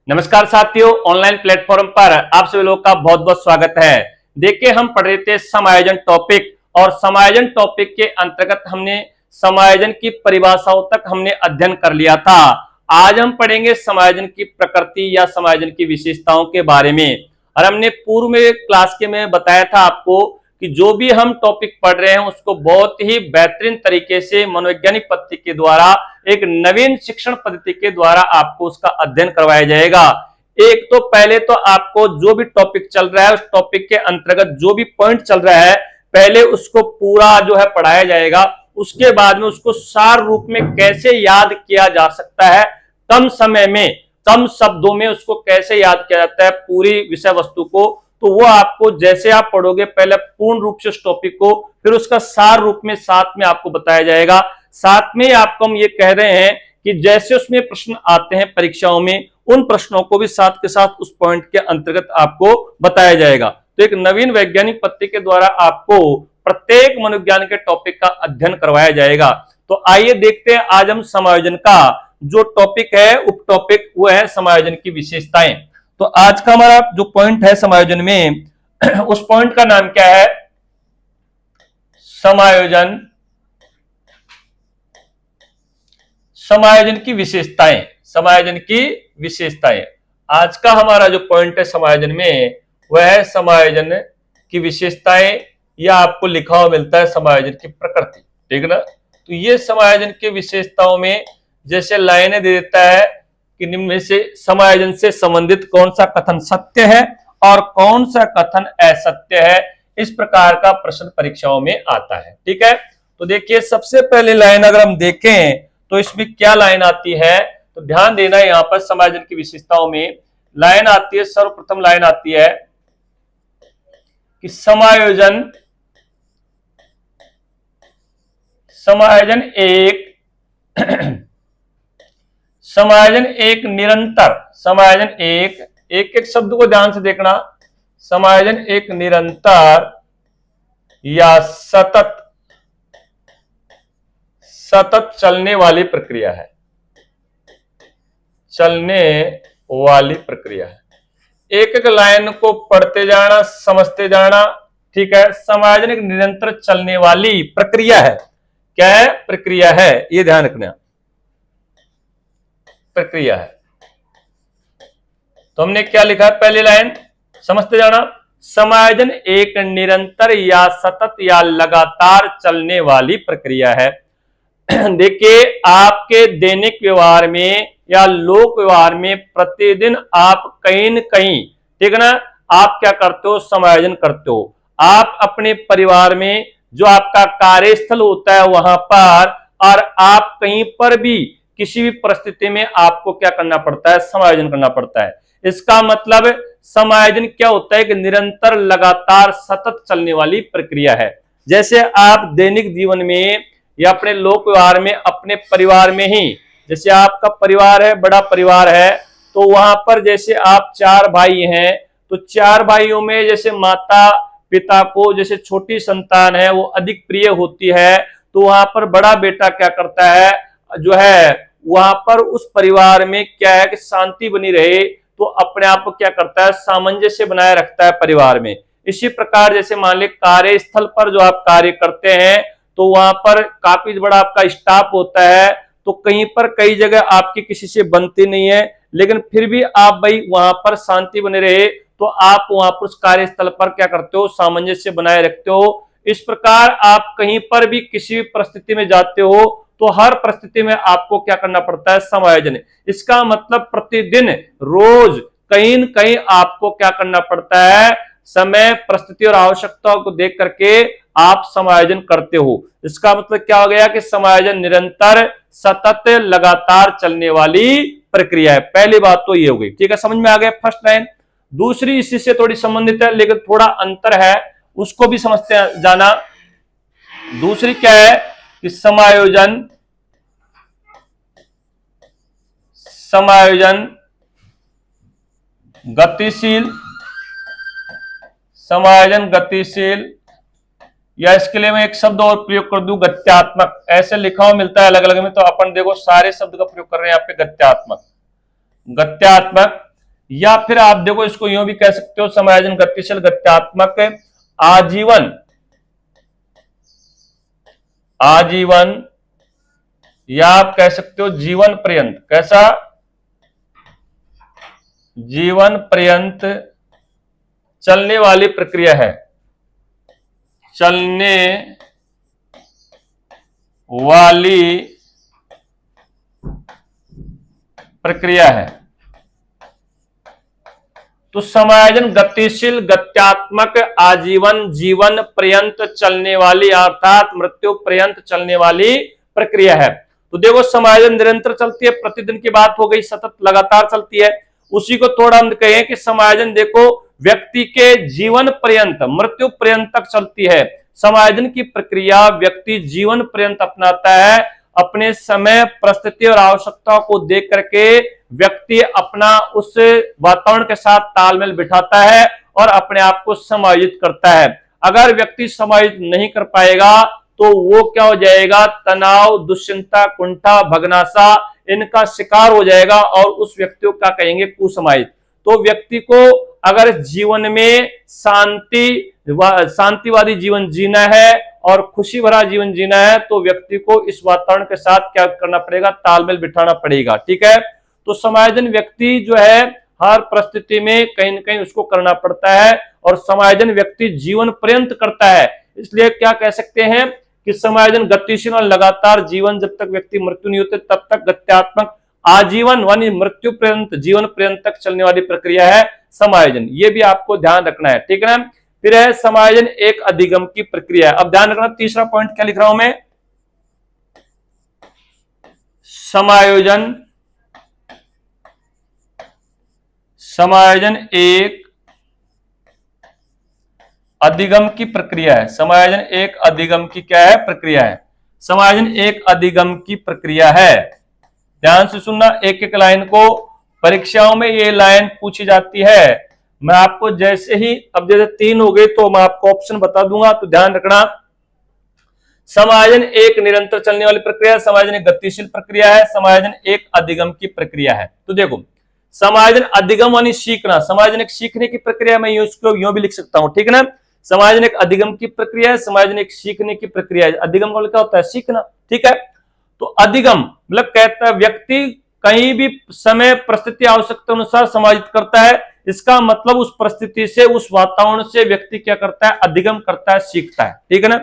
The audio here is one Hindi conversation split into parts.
नमस्कार साथियों, ऑनलाइन प्लेटफॉर्म पर आप सभी लोगों का बहुत बहुत स्वागत है। देखिए, हम पढ़ रहे थे समायोजन टॉपिक और समायोजन टॉपिक के अंतर्गत हमने समायोजन की परिभाषाओं तक हमने अध्ययन कर लिया था। आज हम पढ़ेंगे समायोजन की प्रकृति या समायोजन की विशेषताओं के बारे में। और हमने पूर्व में क्लास के में बताया था आपको कि जो भी हम टॉपिक पढ़ रहे हैं उसको बहुत ही बेहतरीन तरीके से मनोवैज्ञानिक पद्धति के द्वारा, एक नवीन शिक्षण पद्धति के द्वारा आपको उसका अध्ययन करवाया जाएगा। एक तो पहले तो आपको जो भी टॉपिक चल रहा है उस टॉपिक के अंतर्गत जो भी पॉइंट चल रहा है पहले उसको पूरा जो है पढ़ाया जाएगा। उसके बाद में उसको सार रूप में कैसे याद किया जा सकता है, कम समय में कम शब्दों में उसको कैसे याद किया जाता है पूरी विषय वस्तु को, तो वो आपको जैसे आप पढ़ोगे पहले पूर्ण रूप से उस टॉपिक को, फिर उसका सार रूप में साथ में आपको बताया जाएगा। साथ में आपको हम ये कह रहे हैं कि जैसे उसमें प्रश्न आते हैं परीक्षाओं में, उन प्रश्नों को भी साथ के साथ उस पॉइंट के अंतर्गत आपको बताया जाएगा। तो एक नवीन वैज्ञानिक पद्धति के द्वारा आपको प्रत्येक मनोविज्ञान के टॉपिक का अध्ययन करवाया जाएगा। तो आइए देखते हैं आज हम समायोजन का जो टॉपिक है, उप टॉपिक वो है समायोजन की विशेषताएं। तो आज का हमारा जो पॉइंट है समायोजन में, उस पॉइंट का नाम क्या है? समायोजन, समायोजन की विशेषताएं, समायोजन की विशेषताएं। आज का हमारा जो पॉइंट है समायोजन में वह है समायोजन की विशेषताएं, या आपको लिखा हुआ मिलता है समायोजन की प्रकृति, ठीक ना। तो ये समायोजन की विशेषताओं में जैसे लाइनें दे देता है कि निम्न में से समायोजन से संबंधित कौन सा कथन सत्य है और कौन सा कथन असत्य है, इस प्रकार का प्रश्न परीक्षाओं में आता है, ठीक है। तो देखिए, सबसे पहले लाइन अगर हम देखें तो इसमें क्या लाइन आती है, तो ध्यान देना, यहां पर समायोजन की विशेषताओं में लाइन आती है, सर्वप्रथम लाइन आती है कि समायोजन एक निरंतर, समायोजन एक शब्द को ध्यान से देखना, समायोजन एक निरंतर या सतत चलने वाली प्रक्रिया है, चलने वाली प्रक्रिया है। एक एक लाइन को पढ़ते जाना, समझते जाना, ठीक है। समायोजन एक निरंतर चलने वाली प्रक्रिया है। क्या है? प्रक्रिया है, ये ध्यान रखना, प्रक्रिया है। तो हमने क्या लिखा है पहली लाइन, समझते जाना, समायोजन एक निरंतर या सतत या लगातार चलने वाली प्रक्रिया है। देखिए, आपके दैनिक व्यवहार में या लोक व्यवहार में प्रतिदिन आप कहीं न कहीं, ठीक है ना, आप क्या करते हो? समायोजन करते हो। आप अपने परिवार में जो आपका कार्यस्थल होता है वहां पर, और आप कहीं पर भी किसी भी परिस्थिति में आपको क्या करना पड़ता है? समायोजन करना पड़ता है। इसका मतलब समायोजन क्या होता है कि निरंतर, लगातार, सतत चलने वाली प्रक्रिया है। जैसे आप दैनिक जीवन में या अपने लोक व्यवहार में, अपने परिवार में ही, जैसे आपका परिवार है, बड़ा परिवार है, तो वहां पर जैसे आप 4 भाई हैं, तो 4 भाइयों में जैसे माता पिता को जैसे छोटी संतान है वो अधिक प्रिय होती है, तो वहां पर बड़ा बेटा क्या करता है, जो है वहां पर उस परिवार में क्या है कि शांति बनी रहे, तो अपने आप को क्या करता है? सामंजस्य बनाए रखता है परिवार में। इसी प्रकार जैसे मान ली कार्यस्थल पर जो आप कार्य करते हैं, तो वहां पर काफी बड़ा आपका स्टाफ होता है, तो कहीं पर कई जगह आपकी किसी से बनती नहीं है, लेकिन फिर भी आप भाई वहां पर शांति बने रहे, तो आप वहां पर उस कार्यस्थल पर क्या करते हो? सामंजस्य बनाए रखते हो। इस प्रकार आप कहीं पर भी किसी भी परिस्थिति में जाते हो तो हर परिस्थिति में आपको क्या करना पड़ता है? समायोजन। इसका मतलब प्रतिदिन, रोज, कहीं न कहीं आपको क्या करना पड़ता है? समय, परिस्थिति और आवश्यकताओं को देख करके आप समायोजन करते हो। इसका मतलब क्या हो गया कि समायोजन निरंतर, सतत, लगातार चलने वाली प्रक्रिया है। पहली बात तो ये हो गई, ठीक है, समझ में आ गया फर्स्ट लाइन। दूसरी इसी से थोड़ी संबंधित है लेकिन थोड़ा अंतर है, उसको भी समझते जाना। दूसरी क्या है कि समायोजन गतिशील, समायोजन गतिशील, या इसके लिए मैं एक शब्द और प्रयोग कर दूं, गत्यात्मक। ऐसे लिखा हुआ मिलता है अलग अलग में, तो अपन देखो सारे शब्द का प्रयोग कर रहे हैं यहाँ पे, गत्यात्मक। या फिर आप देखो इसको यूं भी कह सकते हो, समायोजन गतिशील गत्यात्मक आजीवन, आजीवन, या आप कह सकते हो जीवन पर्यंत। कैसा? जीवन पर्यंत चलने वाली प्रक्रिया है, चलने वाली प्रक्रिया है। तो समायोजन गतिशील गत्यात्मक आजीवन जीवन पर्यंत चलने वाली अर्थात मृत्यु पर्यंत चलने वाली प्रक्रिया है। तो देखो समायोजन निरंतर चलती है, प्रतिदिन की बात हो गई, सतत लगातार चलती है। उसी को थोड़ा हम कहें कि समायोजन देखो व्यक्ति के जीवन पर्यंत मृत्यु पर्यंत तक चलती है। समायोजन की प्रक्रिया व्यक्ति जीवन पर्यंत अपनाता है। अपने समय परिस्थिति और आवश्यकताओं को देख करके व्यक्ति अपना उस वातावरण के साथ तालमेल बिठाता है और अपने आप को समायोजित करता है। अगर व्यक्ति समायोजित नहीं कर पाएगा तो वो क्या हो जाएगा? तनाव, दुश्चिंता, कुंठा, भगनासा इनका शिकार हो जाएगा और उस व्यक्ति को क्या कहेंगे? कुसमायोजित। तो व्यक्ति को अगर जीवन में शांतिवादी जीवन जीना है और खुशी भरा जीवन जीना है तो व्यक्ति को इस वातावरण के साथ क्या करना पड़ेगा? तालमेल बिठाना पड़ेगा। ठीक है, तो समायोजन व्यक्ति जो है हर परिस्थिति में कहीं न कहीं उसको करना पड़ता है और समायोजन व्यक्ति जीवन पर्यंत करता है। इसलिए क्या कह सकते हैं कि समायोजन गतिशील और लगातार जीवन, जब तक व्यक्ति मृत्यु नहीं होते तब तक गत्यात्मक आजीवन यानी मृत्यु पर्यंत जीवन पर्यंत तक चलने वाली प्रक्रिया है समायोजन। ये भी आपको ध्यान रखना है। ठीक है ना? फिर है समायोजन एक अधिगम की प्रक्रिया है। अब ध्यान रखना, तीसरा पॉइंट क्या लिख रहा हूं मैं? समायोजन एक अधिगम की प्रक्रिया है। समायोजन एक अधिगम की क्या है? प्रक्रिया है। समायोजन एक अधिगम की प्रक्रिया है। ध्यान से सुनना, एक एक लाइन को। परीक्षाओं में ये लाइन पूछी जाती है। मैं आपको जैसे ही, अब जैसे 3 हो गए तो मैं आपको ऑप्शन बता दूंगा, तो ध्यान रखना। समायोजन एक निरंतर चलने वाली प्रक्रिया है, समायोजन एक गतिशील प्रक्रिया है, समायोजन एक अधिगम की प्रक्रिया है। तो देखो, समायोजन अधिगम यानी सीखना, समायोजन एक सीखने की प्रक्रिया, मैं इसको यूं भी लिख सकता हूं। ठीक है ना? समायोजन एक अधिगम की प्रक्रिया है, समायोजन एक सीखने की प्रक्रिया है। अधिगम का क्या होता है? सीखना। ठीक है, तो अधिगम मतलब कहता है व्यक्ति कहीं भी समय परिस्थिति आवश्यकता अनुसार समायोजित करता है। इसका मतलब उस परिस्थिति से, उस वातावरण से व्यक्ति क्या करता है? अधिगम करता है, सीखता है। ठीक है ना?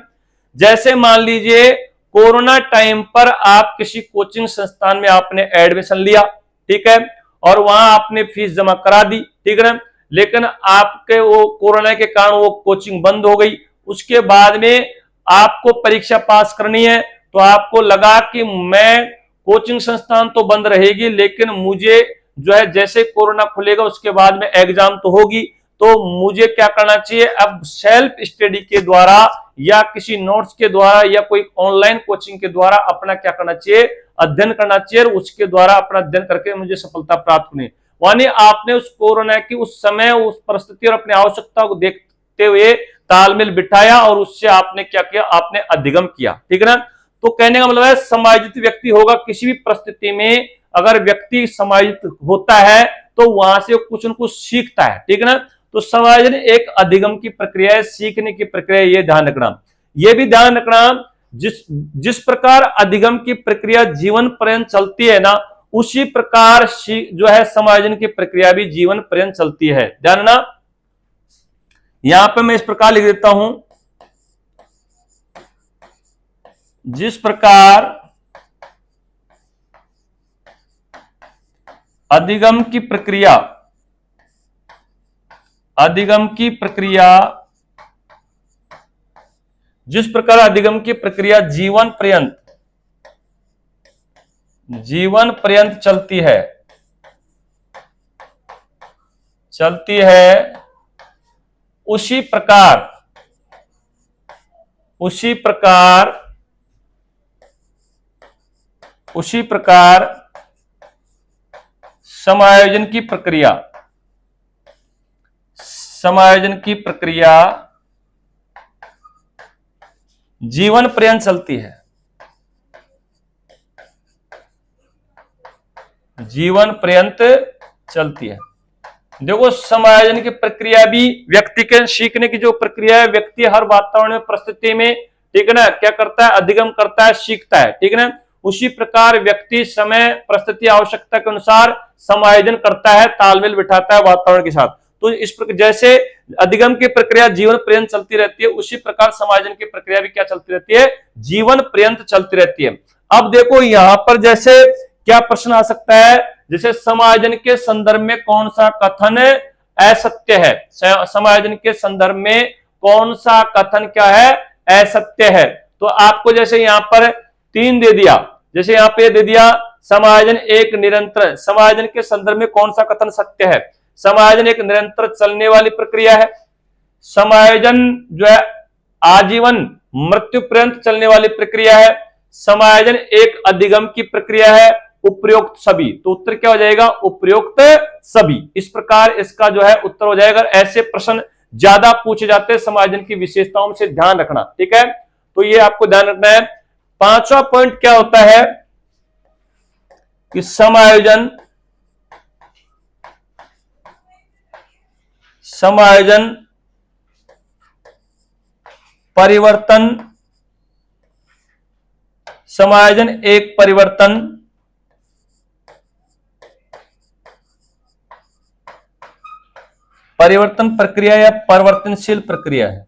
जैसे मान लीजिए कोरोना टाइम पर आप किसी कोचिंग संस्थान में आपने एडमिशन लिया, ठीक है, और वहां आपने फीस जमा करा दी, ठीक है ना, लेकिन आपके वो कोरोना के कारण वो कोचिंग बंद हो गई। उसके बाद में आपको परीक्षा पास करनी है, तो आपको लगा कि मैं कोचिंग संस्थान तो बंद रहेगी लेकिन मुझे जो है जैसे कोरोना खुलेगा उसके बाद में एग्जाम तो होगी, तो मुझे क्या करना चाहिए? अब सेल्फ स्टडी के द्वारा या किसी नोट्स के द्वारा या कोई ऑनलाइन कोचिंग के द्वारा अपना क्या करना चाहिए? अध्ययन करना चाहिए, और उसके द्वारा अपना अध्ययन करके मुझे सफलता प्राप्त करनी। यानी आपने उस कोरोना की उस समय उस परिस्थिति और अपनी आवश्यकता को देखते हुए तालमेल बिठाया और उससे आपने क्या किया? आपने अधिगम किया। ठीक है ना? तो कहने का मतलब है समायोजित व्यक्ति होगा किसी भी परिस्थिति में। अगर व्यक्ति समायोजित होता है तो वहां से कुछ न कुछ सीखता है। ठीक है ना? तो समायोजन एक अधिगम की प्रक्रिया है, सीखने की प्रक्रिया, ये ध्यान रखना। ये भी ध्यान रखना, जिस प्रकार अधिगम की प्रक्रिया जीवन पर्यंत चलती है ना, उसी प्रकार जो है समायोजन की प्रक्रिया भी जीवन पर्यंत चलती है। ध्यान रखना, यहां पे मैं इस प्रकार लिख देता हूं, जिस प्रकार अधिगम की प्रक्रिया जिस प्रकार अधिगम की प्रक्रिया जीवन पर्यंत चलती है, उसी प्रकार समायोजन की प्रक्रिया जीवन पर्यंत चलती है। जीवन पर्यंत चलती है। देखो समायोजन की प्रक्रिया भी व्यक्ति के सीखने की जो प्रक्रिया है, व्यक्ति हर वातावरण में परिस्थिति में, ठीक है ना, क्या करता है, अधिगम करता है, सीखता है, ठीक है ना। उसी प्रकार व्यक्ति समय परिस्थिति आवश्यकता के अनुसार समायोजन करता है, तालमेल बिठाता है वातावरण के साथ। तो इस प्रकार जैसे अधिगम की प्रक्रिया जीवन पर्यंत चलती रहती है, उसी प्रकार समायोजन की प्रक्रिया भी क्या चलती रहती है, जीवन पर्यंत चलती रहती है। अब देखो यहां पर जैसे क्या प्रश्न आ सकता है, जैसे समायोजन के संदर्भ में कौन सा कथन असत्य है, समायोजन के संदर्भ में कौन सा कथन क्या है, असत्य है। तो आपको जैसे यहां पर 3 दे दिया, जैसे यहां पे दे दिया समायोजन एक निरंतर, समायोजन के संदर्भ में कौन सा कथन सत्य है, समायोजन एक निरंतर चलने वाली प्रक्रिया है, समायोजन जो है आजीवन मृत्यु पर्यंत चलने वाली प्रक्रिया है, समायोजन एक अधिगम की प्रक्रिया है, उपयुक्त सभी। तो उत्तर क्या हो जाएगा, उपयुक्त सभी। इस प्रकार इसका जो है उत्तर हो जाएगा। ऐसे प्रश्न ज्यादा पूछे जाते हैं समायोजन की विशेषताओं से ध्यान रखना, ठीक है। तो ये आपको ध्यान रखना है। 5वां पॉइंट क्या होता है कि समायोजन परिवर्तन, समायोजन एक परिवर्तन प्रक्रिया या परिवर्तनशील प्रक्रिया है,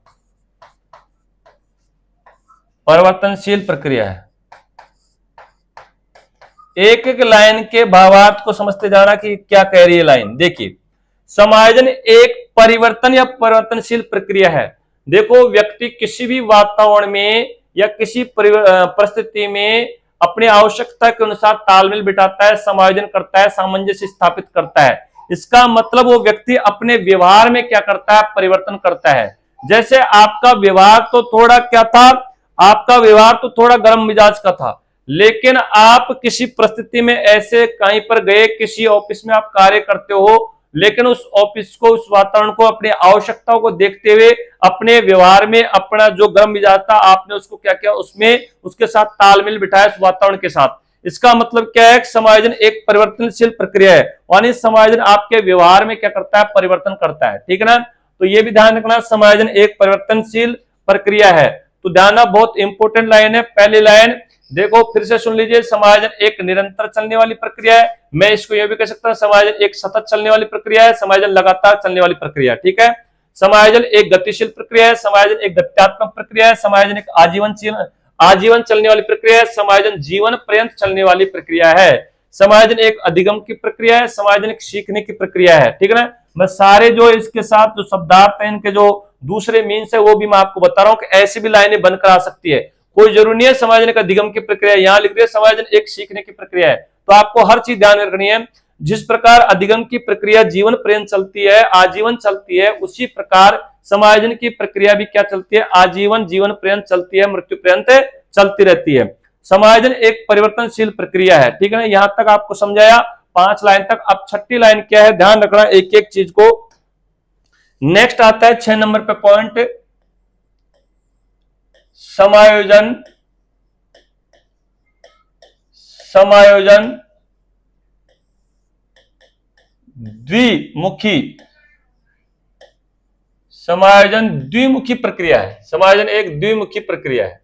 परिवर्तनशील प्रक्रिया है। एक एक लाइन के भावार्थ को समझते जाना कि क्या कह रही है लाइन। देखिए समायोजन एक परिवर्तन या परिवर्तनशील प्रक्रिया है। देखो व्यक्ति किसी भी वातावरण में या किसी परिस्थिति में अपनी आवश्यकता के अनुसार तालमेल बिठाता है, समायोजन करता है, सामंजस्य स्थापित करता है। इसका मतलब वो व्यक्ति अपने व्यवहार में क्या करता है, परिवर्तन करता है। जैसे आपका व्यवहार तो थोड़ा क्या था, आपका व्यवहार तो थोड़ा गर्म मिजाज का था, लेकिन आप किसी परिस्थिति में ऐसे कहीं पर गए, किसी ऑफिस में आप कार्य करते हो, लेकिन उस ऑफिस को, उस वातावरण को अपनी आवश्यकताओं को देखते हुए अपने व्यवहार में अपना जो गर्म मिजाज था आपने उसको क्या किया, उसमें उसके साथ तालमेल बिठाया उस वातावरण के साथ। इसका मतलब क्या है, समायोजन एक परिवर्तनशील प्रक्रिया है, यानी समायोजन आपके व्यवहार में क्या करता है, परिवर्तन करता है, ठीक है ना। तो ये भी ध्यान रखना, समायोजन एक परिवर्तनशील प्रक्रिया है। तो ध्यान, बहुत इंपॉर्टेंट लाइन है। पहली लाइन देखो फिर से सुन लीजिए, समायोजन एक निरंतर चलने वाली प्रक्रिया है। मैं इसको यह भी कह सकता हूं समायोजन एक सतत चलने वाली प्रक्रिया है, समायोजन लगातार चलने वाली प्रक्रिया, ठीक है। समायोजन एक गतिशील प्रक्रिया है, समायोजन एक गत्यात्मक प्रक्रिया है, समायोजन एक आजीवन चलने वाली प्रक्रिया है, समायोजन जीवन पर्यंत चलने वाली प्रक्रिया है, समायोजन एक अधिगम की प्रक्रिया है, समायोजन एक सीखने की प्रक्रिया है, ठीक है ना। मैं सारे जो इसके साथ जो शब्दार्थ है, इनके जो दूसरे मीन्स है वो भी मैं आपको बता रहा हूं कि ऐसी भी लाइनें बन कर आ सकती है। कोई जरूरी नहीं है समायोजन का अधिगम की प्रक्रिया, यहां लिख दिया समायोजन एक सीखने की प्रक्रिया है। तो आपको हर चीज ध्यान रखनी है। जिस प्रकार अधिगम की प्रक्रिया जीवन पर्यंत चलती है, आजीवन चलती है, उसी प्रकार समायोजन की प्रक्रिया भी क्या चलती है, आजीवन, जीवन पर्यंत चलती है, मृत्यु पर्यंत चलती रहती है। समायोजन एक परिवर्तनशील प्रक्रिया है, ठीक है ना। यहां तक आपको समझाया 5 लाइन तक। अब 6ठी लाइन क्या है, ध्यान रखना एक एक चीज को। नेक्स्ट आता है 6 नंबर पे पॉइंट, समायोजन द्विमुखी, समायोजन द्विमुखी प्रक्रिया है। समायोजन एक द्विमुखी प्रक्रिया है।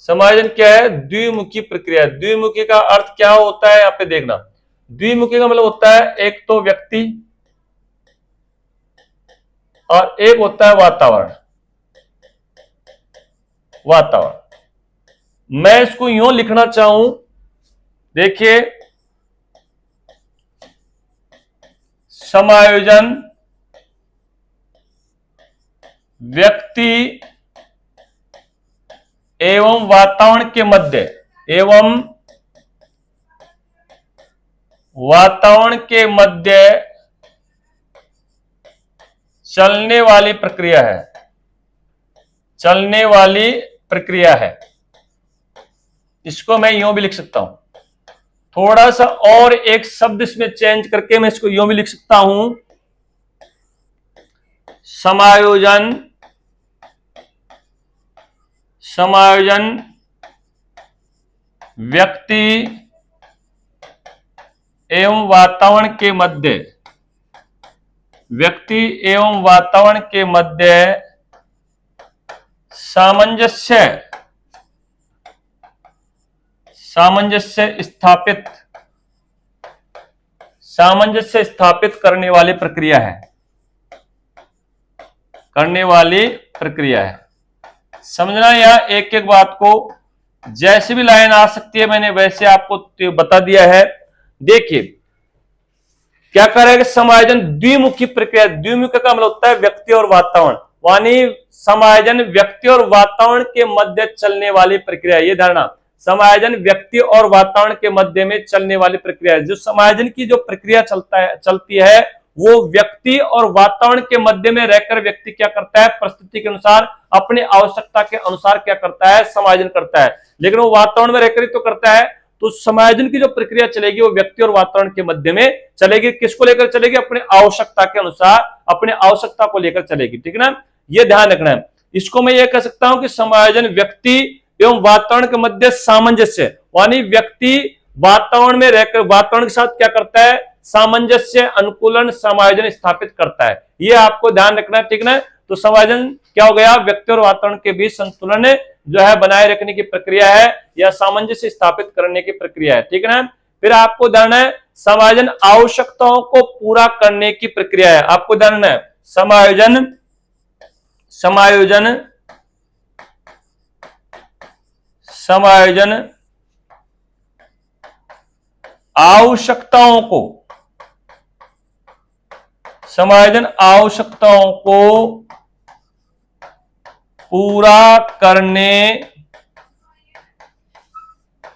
समायोजन क्या है, द्विमुखी प्रक्रिया। द्विमुखी का अर्थ क्या होता है, यहां पे देखना। द्विमुखी का मतलब होता है एक तो व्यक्ति और एक होता है वातावरण। मैं इसको यूं लिखना चाहूं, देखिए समायोजन व्यक्ति एवं वातावरण के मध्य, एवं वातावरण के मध्य चलने वाली प्रक्रिया है, चलने वाली प्रक्रिया है। इसको मैं यूं भी लिख सकता हूं, थोड़ा सा और एक शब्द इसमें चेंज करके मैं इसको यूं भी लिख सकता हूं, समायोजन व्यक्ति एवं वातावरण के मध्य व्यक्ति एवं वातावरण के मध्य सामंजस्य स्थापित करने वाली प्रक्रिया है। समझना यह एक एक बात को, जैसे भी लाइन आ सकती है मैंने वैसे आपको बता दिया है। देखिए क्या करेगा, समायोजन द्विमुखी प्रक्रिया। द्विमुखी का मतलब होता है व्यक्ति और वातावरण, यानी समायोजन व्यक्ति और वातावरण के मध्य चलने वाली प्रक्रिया। ये धारणा, समायोजन व्यक्ति और वातावरण के मध्य में चलने वाली प्रक्रिया है। जो समायोजन की जो प्रक्रिया चलती है वो व्यक्ति और वातावरण के मध्य में रहकर व्यक्ति क्या करता है, परिस्थिति के अनुसार, अपनी आवश्यकता के अनुसार क्या करता है, समायोजन करता है। लेकिन वो वातावरण में रहकर ही तो करता है, तो समायोजन की जो प्रक्रिया चलेगी वो व्यक्ति और वातावरण के मध्य में चलेगी। किसको लेकर चलेगी, अपनी आवश्यकता के अनुसार, अपनी आवश्यकता को लेकर चलेगी। ठीक है ना, ये ध्यान रखना है। इसको मैं ये कह सकता हूं कि समायोजन व्यक्ति एवं वातावरण के मध्य सामंजस्य, यानी व्यक्ति वातावरण में रहकर वातावरण के साथ क्या करता है, सामंजस्य, अनुकूलन, समायोजन स्थापित करता है। ये आपको ध्यान रखना है। ठीक ना, तो समायोजन क्या हो गया, व्यक्ति और वातावरण के बीच संतुलन जो है बनाए रखने की प्रक्रिया है या सामंजस्य स्थापित करने की प्रक्रिया है। ठीक है ना, फिर आपको ध्यान है समायोजन आवश्यकताओं को पूरा करने की प्रक्रिया है। आपको ध्यान है समायोजन आवश्यकताओं को पूरा करने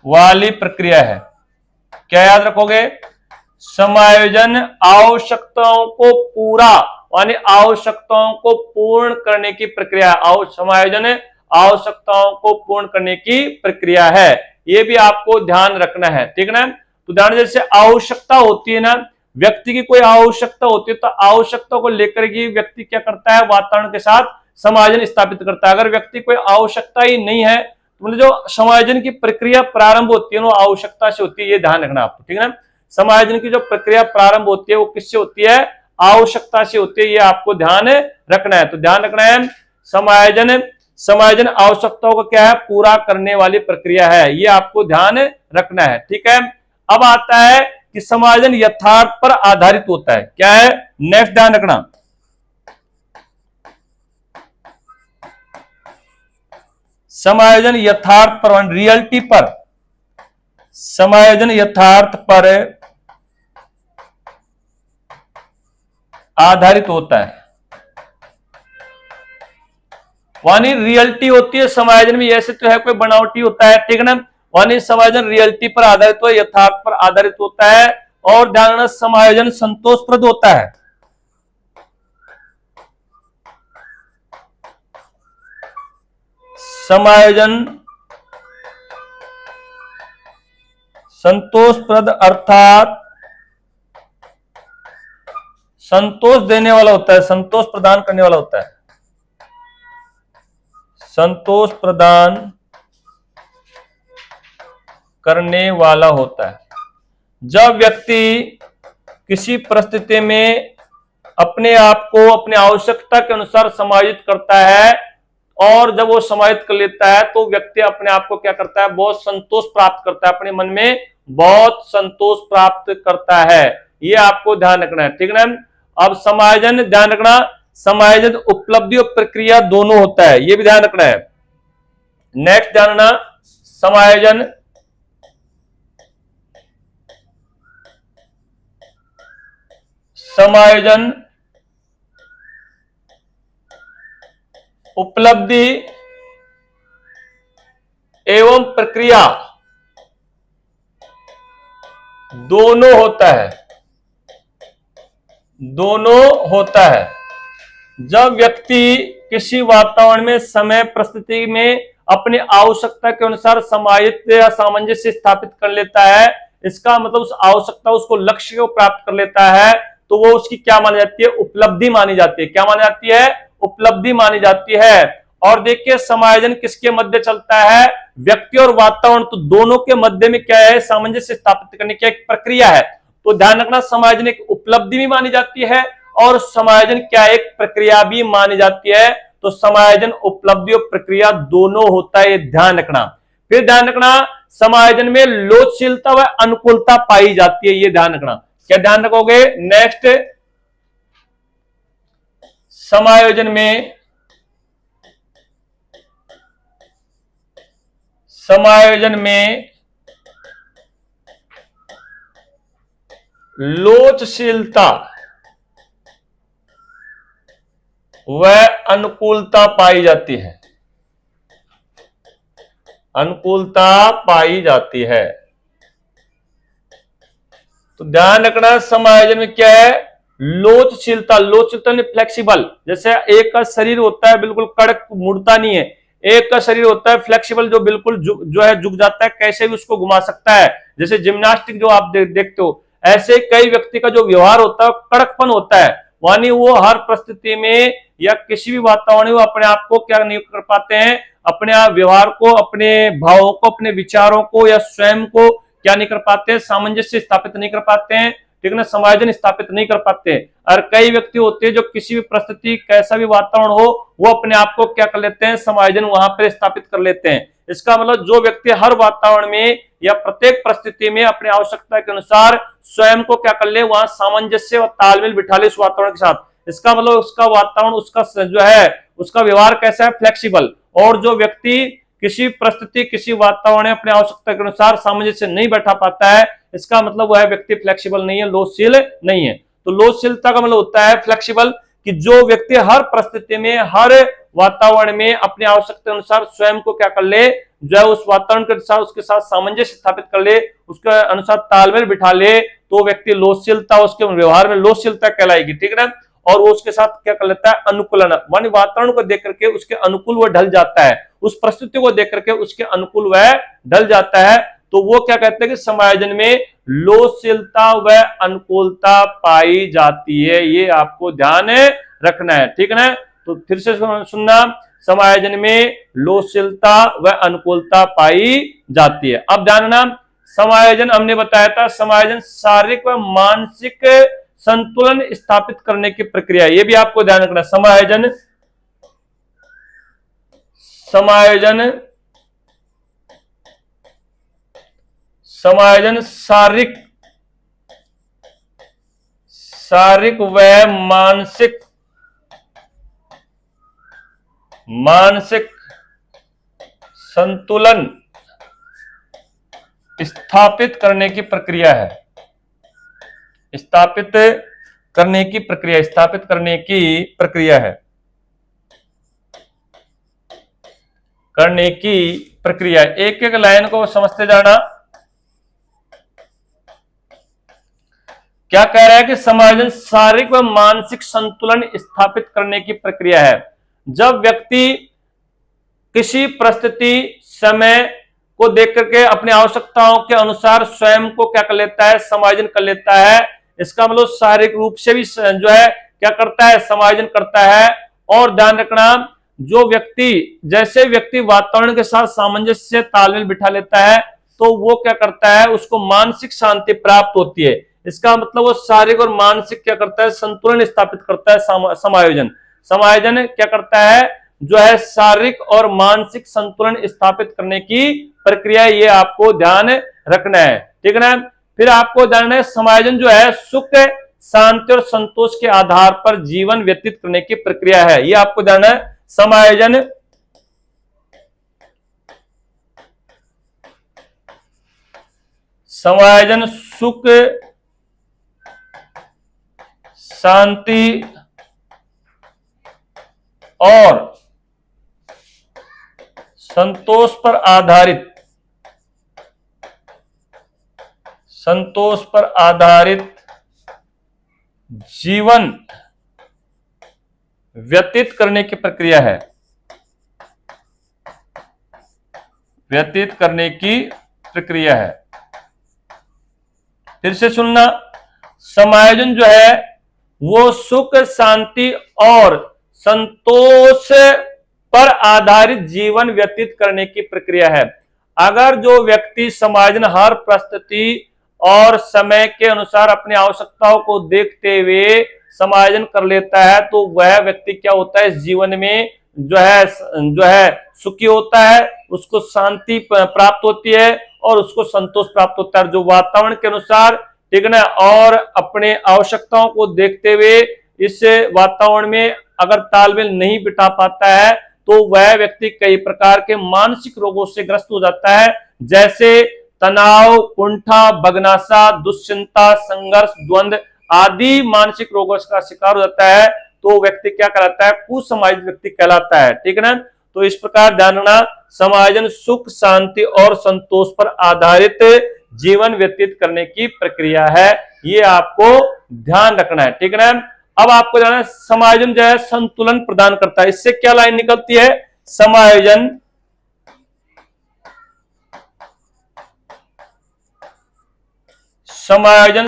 वाली प्रक्रिया है। क्या याद रखोगे, समायोजन आवश्यकताओं को पूरा, यानी आवश्यकताओं को पूर्ण करने की प्रक्रिया। समायोजन आवश्यकताओं को पूर्ण करने की प्रक्रिया है, ये भी आपको ध्यान रखना है। ठीक ना, तो ध्यान, जैसे आवश्यकता होती है ना, व्यक्ति की कोई आवश्यकता होती है तो आवश्यकता को लेकर के व्यक्ति क्या करता है, वातावरण के साथ समायोजन स्थापित करता है। अगर व्यक्ति कोई आवश्यकता ही नहीं है तो मतलब जो समायोजन की प्रक्रिया प्रारंभ होती है वो आवश्यकता से होती है, ये ध्यान रखना आपको। ठीक है ना, समायोजन की जो प्रक्रिया प्रारंभ होती है वो किससे होती है, आवश्यकता से होती है, ये आपको ध्यान रखना है। तो ध्यान रखना है समायोजन आवश्यकताओं को क्या है, पूरा करने वाली प्रक्रिया है, ये आपको ध्यान रखना है। ठीक है, अब आता है कि समायोजन यथार्थ पर आधारित होता है। क्या है, नेक्स्ट ध्यान रखना, समायोजन यथार्थ पर, रियलिटी पर, समायोजन यथार्थ पर आधारित होता है, यानी रियलिटी होती है समायोजन में, ऐसे तो है कोई बनावटी होता है। ठीक है ना, यानी समायोजन रियलिटी पर आधारित हो, यथार्थ पर आधारित होता है। और ध्यान रखना, समायोजन संतोषप्रद होता है। समायोजन संतोषप्रद अर्थात संतोष देने वाला होता है, संतोष प्रदान करने वाला होता है, संतोष प्रदान करने वाला होता है। जब व्यक्ति किसी परिस्थिति में अपने आप को अपनी आवश्यकता के अनुसार समायोजित करता है और जब वो समायोजित कर लेता है तो व्यक्ति अपने आप को क्या करता है, बहुत संतोष प्राप्त करता है, अपने मन में बहुत संतोष प्राप्त करता है। ये आपको ध्यान रखना है। ठीक है ना, अब समायोजन, ध्यान रखना, समायोजन उपलब्धि और प्रक्रिया दोनों होता है, ये भी ध्यान रखना है। नेक्स्ट ध्यान रखना, समायोजन उपलब्धि एवं प्रक्रिया दोनों होता है। जब व्यक्ति किसी वातावरण में, समय, परिस्थिति में अपनी आवश्यकता के अनुसार समायोजित या सामंजस्य स्थापित कर लेता है, इसका मतलब उस आवश्यकता, उसको लक्ष्य को प्राप्त कर लेता है, तो वो उसकी क्या मानी जाती है, उपलब्धि मानी जाती है। क्या मानी जाती है, उपलब्धि मानी जाती है। और देखिए समायोजन किसके मध्य चलता है, व्यक्ति और वातावरण, तो दोनों के मध्य में क्या है, सामंजस्य स्थापित करने की एक प्रक्रिया है। तो ध्यान रखना, समायोजन एक उपलब्धि भी मानी जाती है और समायोजन क्या एक प्रक्रिया भी मानी जाती है। तो समायोजन उपलब्धि और प्रक्रिया दोनों होता है, ये ध्यान रखना। फिर ध्यान रखना, समायोजन में लोचशीलता व अनुकूलता पाई जाती है, ये ध्यान रखना। क्या ध्यान रखोगे? नेक्स्ट, समायोजन में लोचशीलता व अनुकूलता पाई जाती है, अनुकूलता पाई जाती है। तो ध्यान रखना, समायोजन में क्या है? लोचशीलता। लोचशीलता नहीं, फ्लेक्सिबल। जैसे एक का शरीर होता है बिल्कुल कड़क, मुड़ता नहीं है। एक का शरीर होता है फ्लेक्सिबल, जो बिल्कुल जो है झुक जाता है, कैसे भी उसको घुमा सकता है। जैसे जिम्नास्टिक जो आप देखते हो, ऐसे कई व्यक्ति का जो व्यवहार होता है कड़कपन होता है, यानी वो हर परिस्थिति में या किसी भी वातावरण में वो अपने आप को क्या नहीं कर पाते हैं, अपने आप व्यवहार को, अपने भावों को, अपने विचारों को या स्वयं को क्या नहीं कर पाते हैं, सामंजस्य स्थापित नहीं कर पाते हैं, ठीक है ना, समायोजन स्थापित नहीं कर पाते। और कई व्यक्ति होते हैं जो किसी भी परिस्थिति, कैसा भी वातावरण हो, वो अपने आप को क्या कर लेते हैं, समायोजन वहां पर स्थापित कर लेते हैं। इसका मतलब जो व्यक्ति हर वातावरण में या प्रत्येक परिस्थिति में अपनी आवश्यकता के अनुसार स्वयं को क्या कर ले, वहां सामंजस्य और तालमेल बिठा ले उस वातावरण के साथ। इसका मतलब उसका वातावरण, उसका जो है, उसका व्यवहार कैसा है, फ्लेक्सिबल। और जो व्यक्ति किसी परिस्थिति, किसी वातावरण में अपनी आवश्यकता के अनुसार सामंजस्य नहीं बैठा पाता है, इसका मतलब वह व्यक्ति फ्लेक्सिबल नहीं है, लोचशील नहीं है। तो लोचशीलता का मतलब होता है फ्लेक्सिबल, कि जो व्यक्ति हर परिस्थिति में, हर वातावरण में अपनी आवश्यकता अनुसार स्वयं को क्या कर ले, जो है उस वातावरण के अनुसार उसके साथ सामंजस्य स्थापित कर ले, उसके अनुसार तालमेल बिठा ले, तो व्यक्ति लोचशीलता, उसके व्यवहार में लोचशीलता कहलाएगी, ठीक है ना। और वो उसके साथ क्या कर लेता है, अनुकूलन, मानी वातावरण को देख करके उसके अनुकूल वह ढल जाता है, उस परिस्थिति को देख करके उसके अनुकूल वह ढल जाता है। तो वो क्या कहते हैं कि समायोजन में लोचशीलता व अनुकूलता पाई जाती है, ये आपको ध्यान रखना है, ठीक है ना। तो फिर से सुनना, समायोजन में लोचशीलता व अनुकूलता पाई जाती है। अब ध्यान रखना, समायोजन हमने बताया था, समायोजन शारीरिक व मानसिक संतुलन स्थापित करने की प्रक्रिया, ये भी आपको ध्यान रखना। समायोजन शारीरिक व मानसिक संतुलन स्थापित करने की प्रक्रिया है, स्थापित करने की प्रक्रिया। एक एक लाइन को समझते जाना। क्या कह रहा है कि समायोजन शारीरिक व मानसिक संतुलन स्थापित करने की प्रक्रिया है। जब व्यक्ति किसी परिस्थिति, समय को देख करके अपनी आवश्यकताओं के अनुसार स्वयं को क्या कर लेता है, समायोजन कर लेता है। इसका मतलब शारीरिक रूप से भी जो है क्या करता है, समायोजन करता है। और ध्यान रखना, जो व्यक्ति, जैसे व्यक्ति वातावरण के साथ सामंजस्य, तालमेल बिठा लेता है, तो वो क्या करता है, उसको मानसिक शांति प्राप्त होती है। इसका मतलब वो शारीरिक और मानसिक क्या करता है, संतुलन स्थापित करता है। समायोजन क्या करता है, जो है शारीरिक और मानसिक संतुलन स्थापित करने की प्रक्रिया, ये आपको ध्यान रखना है, ठीक है ना। फिर आपको ध्यान है, समायोजन जो है सुख, शांति और संतोष के आधार पर जीवन व्यतीत करने की प्रक्रिया है, ये आपको ध्यान है। समायोजन सुख, शांति और संतोष पर आधारित जीवन व्यतीत करने की प्रक्रिया है, फिर से सुनना, समायोजन जो है वो सुख, शांति और संतोष पर आधारित जीवन व्यतीत करने की प्रक्रिया है। अगर जो व्यक्ति समायोजन हर परिस्थिति और समय के अनुसार अपनी आवश्यकताओं को देखते हुए समायोजन कर लेता है, तो वह व्यक्ति क्या होता है, इस जीवन में जो है सुखी होता है, उसको शांति प्राप्त होती है और उसको संतोष प्राप्त होता है। जो वातावरण के अनुसार, ठीक है ना, और अपने आवश्यकताओं को देखते हुए इस वातावरण में अगर तालमेल नहीं बिठा पाता है, तो वह व्यक्ति कई प्रकार के मानसिक रोगों से ग्रस्त हो जाता है, जैसे तनाव, कुंठा, बगनासा, दुश्चिंता, संघर्ष, द्वंद्व आदि मानसिक रोगों का शिकार हो जाता है। तो व्यक्ति क्या कहलाता है, कुसमायोजित व्यक्ति कहलाता है, ठीक है ना। तो इस प्रकार ध्यान रखना, समायोजन सुख, शांति और संतोष पर आधारित जीवन व्यतीत करने की प्रक्रिया है, ये आपको ध्यान रखना है, ठीक है ना। अब आपको जानना है समायोजन जो है संतुलन प्रदान करता है। इससे क्या लाइन निकलती है, समायोजन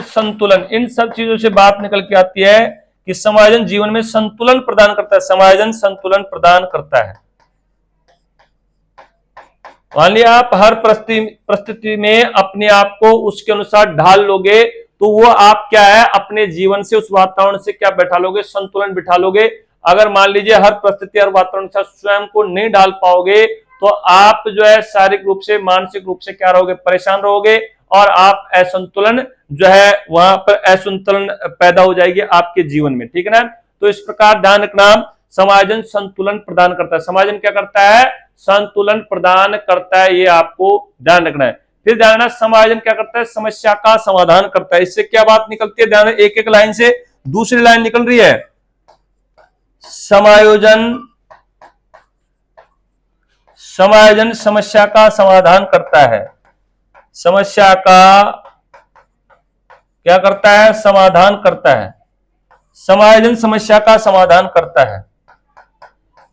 संतुलन, इन सब चीजों से बात निकल के आती है कि समायोजन जीवन में संतुलन प्रदान करता है, समायोजन संतुलन प्रदान करता है। मान लिया आप हर परिस्थिति में अपने आप को उसके अनुसार ढाल लोगे, तो वो आप क्या है, अपने जीवन से, उस वातावरण से क्या बैठा लोगे, संतुलन बिठा लोगे। अगर मान लीजिए हर परिस्थिति और वातावरण के साथ स्वयं को नहीं डाल पाओगे, तो आप जो है शारीरिक रूप से, मानसिक रूप से क्या रहोगे, परेशान रहोगे और आप असंतुलन जो है, वहां पर असंतुलन पैदा हो जाएगी आपके जीवन में, ठीक है ना। तो इस प्रकार ध्यान रखना, समायोजन संतुलन प्रदान करता है। समायोजन क्या करता है, संतुलन प्रदान करता है, ये आपको ध्यान रखना है। फिर ध्यान रखना, समायोजन क्या करता है, समस्या का समाधान करता है। इससे क्या बात निकलती है, ध्यान, एक एक लाइन से दूसरी लाइन निकल रही है। समायोजन समस्या का समाधान करता है, समस्या का क्या करता है, समाधान करता है। समायोजन समस्या का समाधान करता है।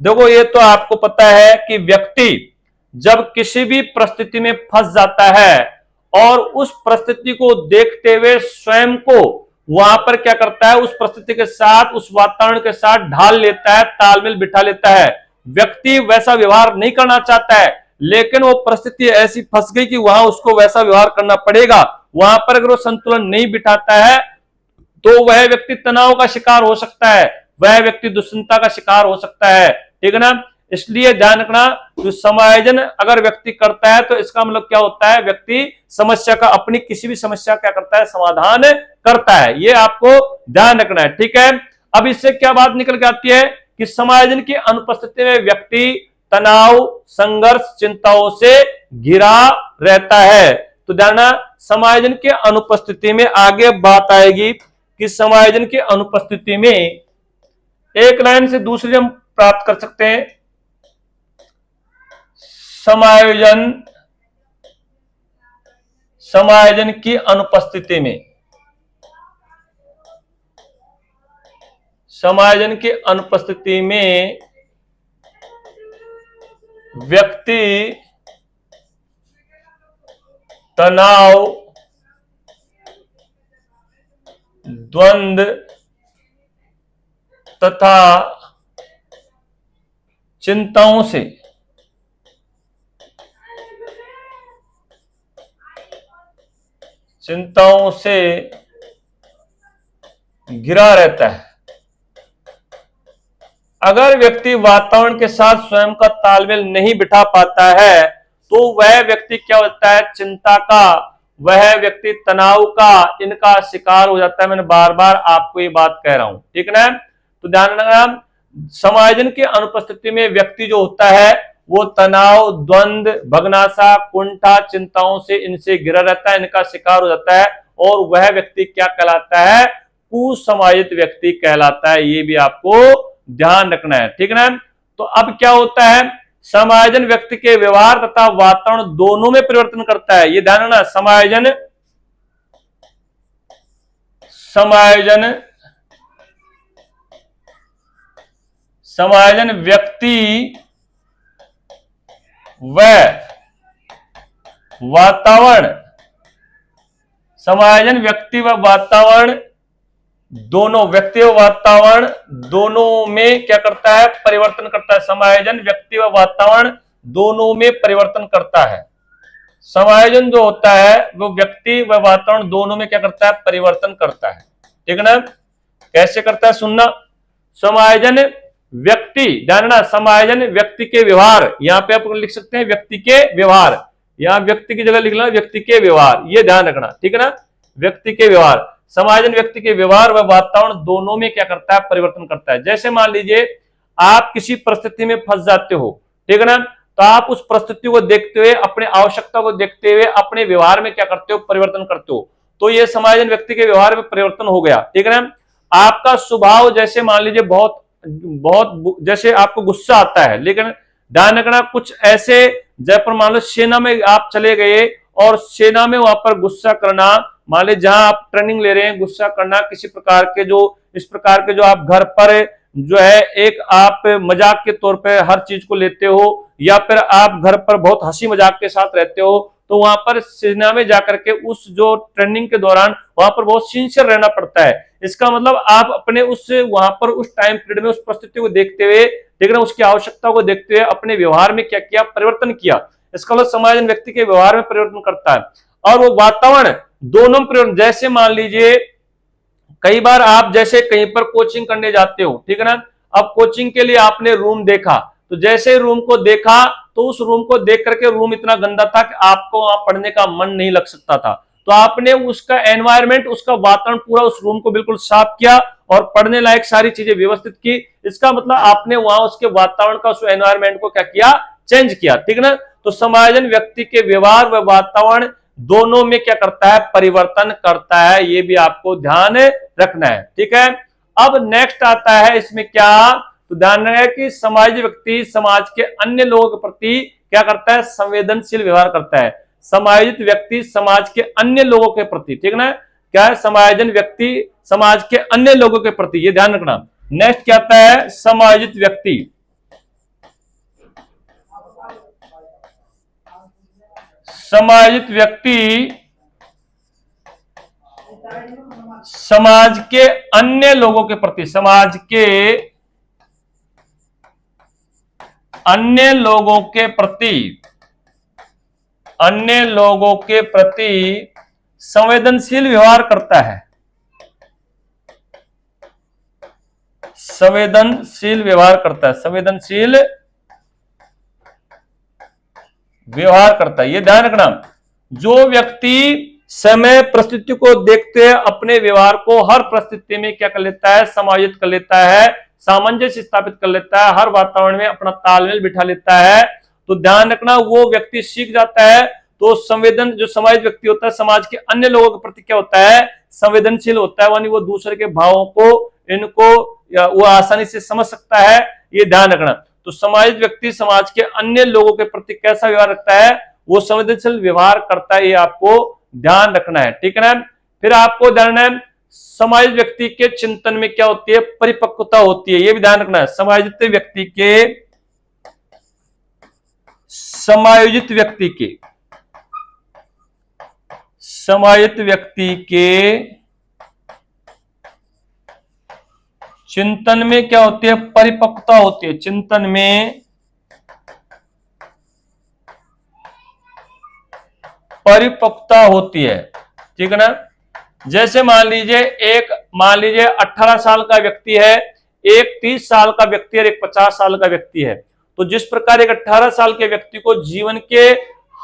देखो, ये तो आपको पता है कि व्यक्ति जब किसी भी परिस्थिति में फंस जाता है और उस परिस्थिति को देखते हुए स्वयं को वहां पर क्या करता है, उस परिस्थिति के साथ, उस वातावरण के साथ ढाल लेता है, तालमेल बिठा लेता है। व्यक्ति वैसा व्यवहार नहीं करना चाहता है, लेकिन वो परिस्थिति ऐसी फंस गई कि वहां उसको वैसा व्यवहार करना पड़ेगा। वहां पर अगर वो संतुलन नहीं बिठाता है, तो वह व्यक्ति तनाव का शिकार हो सकता है, वह व्यक्ति दुश्चिंता का शिकार हो सकता है, ठीक है ना। इसलिए ध्यान रखना, जो समायोजन अगर व्यक्ति करता है, तो इसका मतलब क्या होता है, व्यक्ति समस्या का, अपनी किसी भी समस्या क्या करता है, समाधान करता है। ये आपको ध्यान रखना है, ठीक है। अब इससे क्या बात निकल के आती है कि समायोजन की अनुपस्थिति में व्यक्ति तनाव, संघर्ष, चिंताओं से घिरा रहता है। तो ध्यान, समायोजन की अनुपस्थिति में आगे बात आएगी कि समायोजन की अनुपस्थिति में एक लाइन से दूसरी हम प्राप्त कर सकते हैं। समायोजन की अनुपस्थिति में, समायोजन की अनुपस्थिति में व्यक्ति तनाव, द्वंद्व तथा चिंताओं से घिरा रहता है। अगर व्यक्ति वातावरण के साथ स्वयं का तालमेल नहीं बिठा पाता है, तो वह व्यक्ति क्या होता है, चिंता का, वह व्यक्ति तनाव का, इनका शिकार हो जाता है। मैंने बार बार आपको ये बात कह रहा हूं, ठीक है ना। तो ध्यान रखना, समायोजन की अनुपस्थिति में व्यक्ति जो होता है, वो तनाव, द्वंद्व, भगनासा, कुंठा, चिंताओं से, इनसे घिरा रहता है, इनका शिकार हो जाता है, और वह व्यक्ति क्या कहलाता है, कुसमायोजित व्यक्ति कहलाता है। ये भी आपको ध्यान रखना है, ठीक है ना। तो अब क्या होता है, समायोजन व्यक्ति के व्यवहार तथा वातावरण दोनों में परिवर्तन करता है। ये ध्यान रखना, समायोजन व्यक्ति व वातावरण, समायोजन व्यक्ति व वातावरण दोनों, व्यक्ति व वातावरण दोनों में क्या करता है, परिवर्तन करता है। समायोजन व्यक्ति व वातावरण दोनों में परिवर्तन करता है। समायोजन जो होता है वो व्यक्ति व वातावरण दोनों में क्या करता है, परिवर्तन करता है। ठीक है ना, कैसे करता है सुनना। समायोजन व्यक्ति, ध्यान रखना, समायोजन व्यक्ति के व्यवहार, यहां पे आप लिख सकते हैं व्यक्ति के व्यवहार, यहां व्यक्ति की जगह लिख लेना व्यक्ति के व्यवहार, ये ध्यान रखना। ठीक है ना, व्यक्ति के व्यवहार, समायोजन व्यक्ति के व्यवहार व वातावरण दोनों में क्या करता है, परिवर्तन करता है। जैसे मान लीजिए आप किसी परिस्थिति में फंस जाते हो, ठीक है ना, तो आप उस परिस्थिति को देखते हुए, अपने आवश्यकता को देखते हुए अपने व्यवहार में क्या करते हो, परिवर्तन करते हो। तो ये समायोजन व्यक्ति के व्यवहार में परिवर्तन हो गया। ठीक है ना, आपका स्वभाव, जैसे मान लीजिए बहुत बहुत जैसे आपको गुस्सा आता है, लेकिन ध्यान रखना कुछ ऐसे, जयपुर मान लो सेना में आप चले गए और सेना में वहां पर गुस्सा करना, मान लीजिए जहां आप ट्रेनिंग ले रहे हैं, गुस्सा करना किसी प्रकार के जो इस प्रकार के जो आप घर पर जो है एक आप मजाक के तौर पे हर चीज को लेते हो, या फिर आप घर पर बहुत हंसी मजाक के साथ रहते हो, तो वहां पर सेना में जाकर के उस जो ट्रेनिंग के दौरान वहां पर बहुत सिंसियर रहना पड़ता है। इसका मतलब आप अपने उस वहां पर उस टाइम पीरियड में उस परिस्थिति को देखते हुए, ठीक है, उसकी आवश्यकता को देखते हुए अपने व्यवहार में क्या किया, परिवर्तन किया। इसका मतलब समायोजन व्यक्ति के व्यवहार में परिवर्तन करता है। और वो वातावरण दोनों परिवर्तन, जैसे मान लीजिए कई बार आप जैसे कहीं पर कोचिंग करने जाते हो, ठीक है ना, अब कोचिंग के लिए आपने रूम देखा, तो जैसे रूम को देखा तो उस रूम को देख करके रूम इतना गंदा था कि आपको वहां पढ़ने का मन नहीं लग सकता था। तो आपने उसका एनवायरमेंट, उसका वातावरण पूरा उस रूम को बिल्कुल साफ किया और पढ़ने लायक सारी चीजें व्यवस्थित की। इसका मतलब आपने वहां उसके वातावरण का, उस एनवायरमेंट को क्या किया, चेंज किया। ठीक है ना, तो समायोजन व्यक्ति के व्यवहार व वातावरण दोनों में क्या करता है, परिवर्तन करता है। ये भी आपको ध्यान रखना है। ठीक है, अब नेक्स्ट आता है इसमें क्या, तो ध्यान रहे कि समाज व्यक्ति समाज के अन्य लोगों के प्रति क्या करता है, संवेदनशील व्यवहार करता है। समायोजित व्यक्ति समाज के अन्य लोगों के प्रति, ठीक है ना, क्या है, समायोजन व्यक्ति समाज के अन्य लोगों के प्रति, ये ध्यान रखना। नेक्स्ट क्या आता है, समायोजित व्यक्ति समायोजित व्यक्ति समाज के अन्य लोगों के प्रति, समाज के अन्य लोगों के प्रति, अन्य लोगों के प्रति संवेदनशील व्यवहार करता है। संवेदनशील व्यवहार करता है, संवेदनशील व्यवहार करता है, ये ध्यान रखना। जो व्यक्ति समय परिस्थिति को देखते हुए अपने व्यवहार को हर परिस्थिति में क्या कर लेता है, समायोजित कर लेता है, सामंजस्य स्थापित कर लेता है, हर वातावरण में अपना तालमेल बिठा लेता है, तो ध्यान रखना वो व्यक्ति सीख जाता है। तो संवेदन, जो समायोजित व्यक्ति होता है समाज के अन्य लोगों के प्रति क्या होता है, संवेदनशील होता है, यानी वो दूसरे के भावों को, इनको वो आसानी से समझ सकता है, ये ध्यान रखना। तो समायोजित व्यक्ति समाज के अन्य लोगों के प्रति कैसा व्यवहार रखता है, वो संवेदनशील व्यवहार करता है, ये आपको ध्यान रखना है। ठीक है ना, फिर आपको ध्यान रखना है समायोजित व्यक्ति के चिंतन में क्या होती है, परिपक्वता होती है, ये भी ध्यान रखना है। समायोजित व्यक्ति के समायोजित व्यक्ति के समायोजित व्यक्ति के चिंतन में क्या होती है, परिपक्वता होती है, चिंतन में परिपक्वता होती है। ठीक है ना, जैसे मान लीजिए 18 साल का व्यक्ति है, एक 30 साल का व्यक्ति है, एक 50 साल का व्यक्ति है। तो जिस प्रकार एक 18 साल के व्यक्ति को जीवन के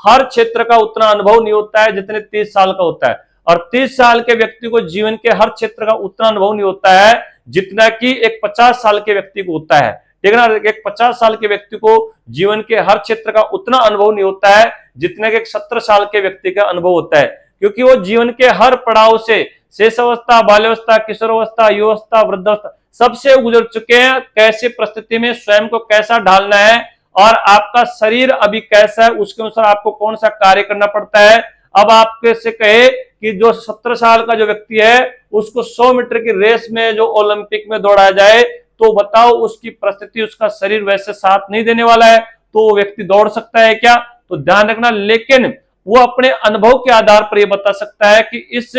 हर क्षेत्र का उतना अनुभव नहीं होता है जितने 30 साल का होता है, और 30 साल के व्यक्ति को जीवन के हर क्षेत्र का उतना अनुभव नहीं होता है जितना कि एक 50 साल के व्यक्ति को होता है। ठीक है ना, एक 50 साल के व्यक्ति को जीवन के हर क्षेत्र का उतना अनुभव नहीं होता है जितना कि एक 17 साल के व्यक्ति का अनुभव होता है, क्योंकि वो जीवन के हर पड़ाव से, शेषावस्था, बाल्यावस्था, किशोरावस्था, युवावस्था, वृद्धावस्था, सबसे गुजर चुके हैं। कैसे परिस्थिति में स्वयं को कैसा ढालना है और आपका शरीर अभी कैसा है, उसके अनुसार आपको कौन सा कार्य करना पड़ता है। अब आपके से कहे कि जो 17 साल का जो व्यक्ति है उसको 100 मीटर की रेस में जो ओलंपिक में दौड़ाया जाए, तो बताओ उसकी परिस्थिति, उसका शरीर वैसे साथ नहीं देने वाला है, तो वो व्यक्ति दौड़ सकता है क्या? तो ध्यान रखना, लेकिन वो अपने अनुभव के आधार पर ये बता सकता है कि इस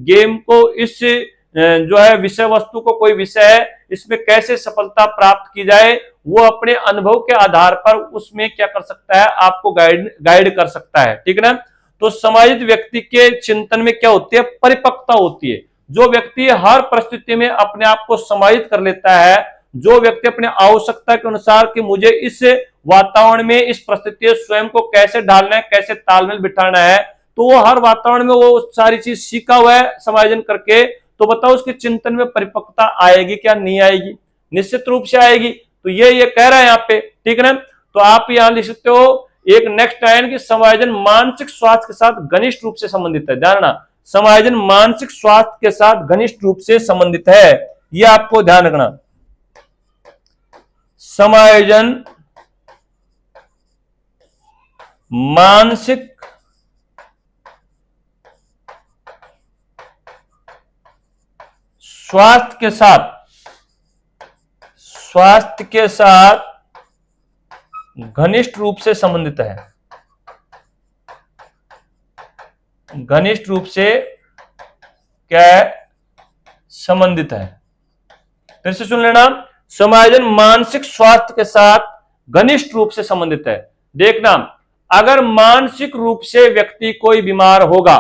गेम को, इस जो है विषय वस्तु को, कोई विषय है इसमें कैसे सफलता प्राप्त की जाए, वो अपने अनुभव के आधार पर उसमें क्या कर सकता है, आपको गाइड कर सकता है। ठीक है ना। तो समायोजित व्यक्ति के चिंतन में क्या होती है, परिपक्वता होती है। जो व्यक्ति हर परिस्थिति में अपने आप को समायोजित कर लेता है, जो व्यक्ति अपने आवश्यकता के अनुसार कि मुझे इस वातावरण में, इस परिस्थिति स्वयं को कैसे ढालना है, कैसे तालमेल बिठाना है, तो वो हर वातावरण में वो सारी चीज सीखा हुआ है समायोजन करके। तो बताओ उसके चिंतन में परिपक्वता आएगी क्या, नहीं आएगी? निश्चित रूप से आएगी। तो ये कह रहा है यहाँ पे। ठीक है ना। तो आप यहां लिख सकते हो एक नेक्स्ट लाइन की, समायोजन मानसिक स्वास्थ्य के साथ घनिष्ठ रूप से संबंधित है। ध्यान रखना, समायोजन मानसिक स्वास्थ्य के साथ घनिष्ठ रूप से संबंधित है, यह आपको ध्यान रखना। समायोजन मानसिक स्वास्थ्य के साथ घनिष्ठ रूप से संबंधित है। घनिष्ठ रूप से क्या है, संबंधित है। फिर से सुन लेना, समायोजन मानसिक स्वास्थ्य के साथ घनिष्ठ रूप से संबंधित है। देखना, अगर मानसिक रूप से व्यक्ति कोई बीमार होगा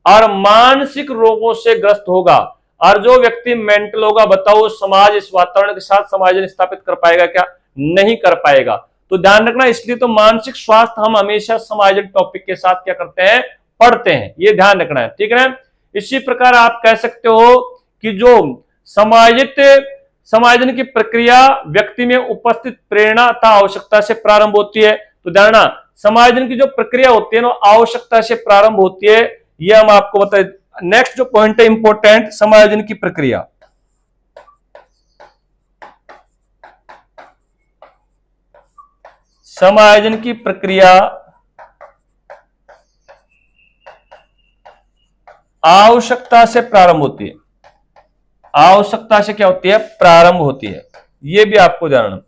और मानसिक रोगों से ग्रस्त होगा, और जो व्यक्ति मेंटल होगा, बताओ समाज इस वातावरण के साथ समायोजन स्थापित कर पाएगा क्या? नहीं कर पाएगा। तो ध्यान रखना, इसलिए तो मानसिक स्वास्थ्य हम हमेशा समायोजन टॉपिक के साथ क्या करते हैं, पढ़ते हैं। ये ध्यान रखना है। ठीक है ना। इसी प्रकार आप कह सकते हो कि जो समायोजन की प्रक्रिया व्यक्ति में उपस्थित प्रेरणा तथा आवश्यकता से प्रारंभ होती है। तो ध्यान रखना, समायोजन की जो प्रक्रिया होती है ना, आवश्यकता से प्रारंभ होती है। यह हम आपको बताए। नेक्स्ट जो पॉइंट है इंपॉर्टेंट, समायोजन की प्रक्रिया। समायोजन की प्रक्रिया आवश्यकता से प्रारंभ होती है। आवश्यकता से क्या होती है, प्रारंभ होती है। यह भी आपको जानना।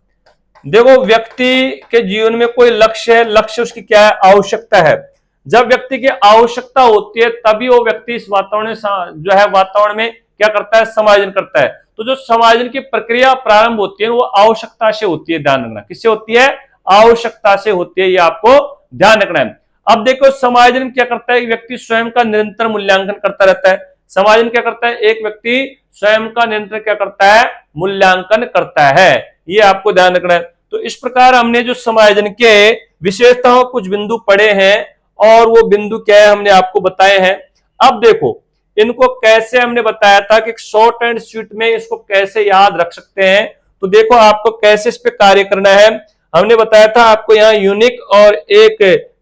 देखो, व्यक्ति के जीवन में कोई लक्ष्य है, लक्ष्य उसकी क्या है, आवश्यकता है। जब व्यक्ति की आवश्यकता होती है तभी वो व्यक्ति इस वातावरण में क्या करता है, समायोजन करता है। तो जो समायोजन की प्रक्रिया प्रारंभ होती है वो आवश्यकता से होती है। ध्यान रखना, किससे होती है, आवश्यकता से होती है। ये आपको ध्यान रखना है। अब देखो, समायोजन क्या करता है, व्यक्ति स्वयं का निरंतर मूल्यांकन करता रहता है। समायोजन क्या करता है, एक व्यक्ति स्वयं का निरंतर क्या करता है, मूल्यांकन करता है। ये आपको ध्यान रखना है। तो इस प्रकार हमने जो समायोजन के विशेषताओं कुछ बिंदु पढ़े हैं, और वो बिंदु क्या है हमने आपको बताए हैं। अब देखो, इनको कैसे हमने बताया था कि शॉर्ट एंड स्वीट में इसको कैसे याद रख सकते हैं। तो देखो, आपको कैसे इस पे कार्य करना है। हमने बताया था आपको यहाँ यूनिक और एक